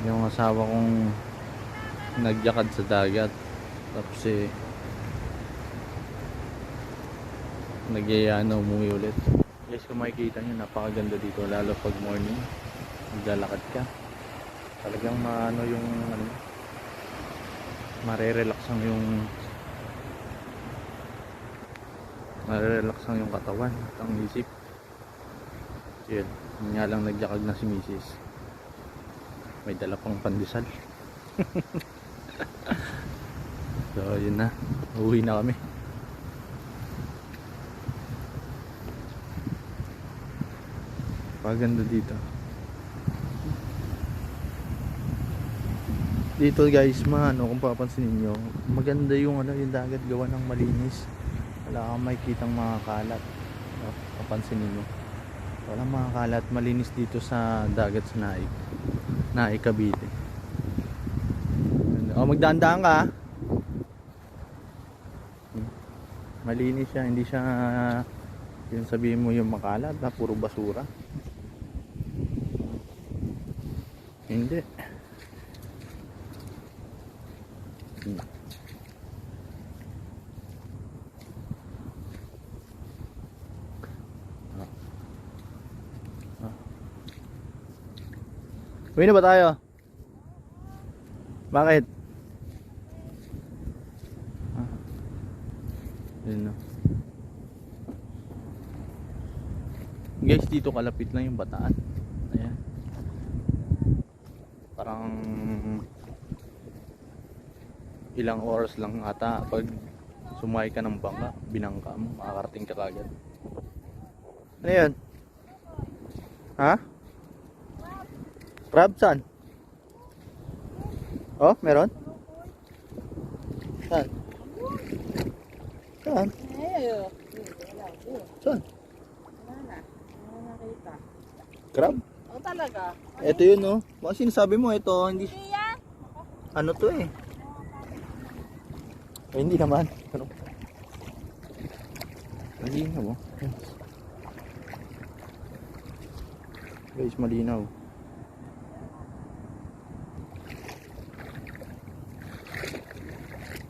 Yung asawa kong nagyakad sa dagat. Tapos nagyaya umuwi ulit. Guys, kung makikita nyo, napakaganda dito. Lalo pag morning, maglalakad ka. Talagang yung marerelax ang yung katawan at ang isip. Yun nga lang, nagyakag na si Mrs. May dala pang pandesal. So yun na, uwi na kami. Paganda dito. Dito guys, kung papansin niyo, maganda yung yung dagat, gawa ng malinis. Wala kang makikitang mga kalat. Papansin niyo, walang mga kalat, malinis dito sa dagat sa Naik Cavite. Magdaan-daan ka. Malinis siya, hindi siya yung sabihin mo yung makalat na puro basura. Hindi. Uwi na ba tayo? Bakit? Yun na. Guys, dito kalapit lang yung Bataan. Ayan. Parang ilang oras lang ata pag sumakay ka ng bangka, binangka mo, makakarating ka kagad. Ano yun? Ha? Crab, saan? Oh, meron? Saan? Saan? Saan? Wala nakita. Crab? O talaga? Ito yun, oh. Baka sinasabi mo, ito, hindi. Iya? Ano to eh? Hindi naman. Ano? Malinaw, oh. Guys, malinaw.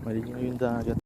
Malinaw yung dagat.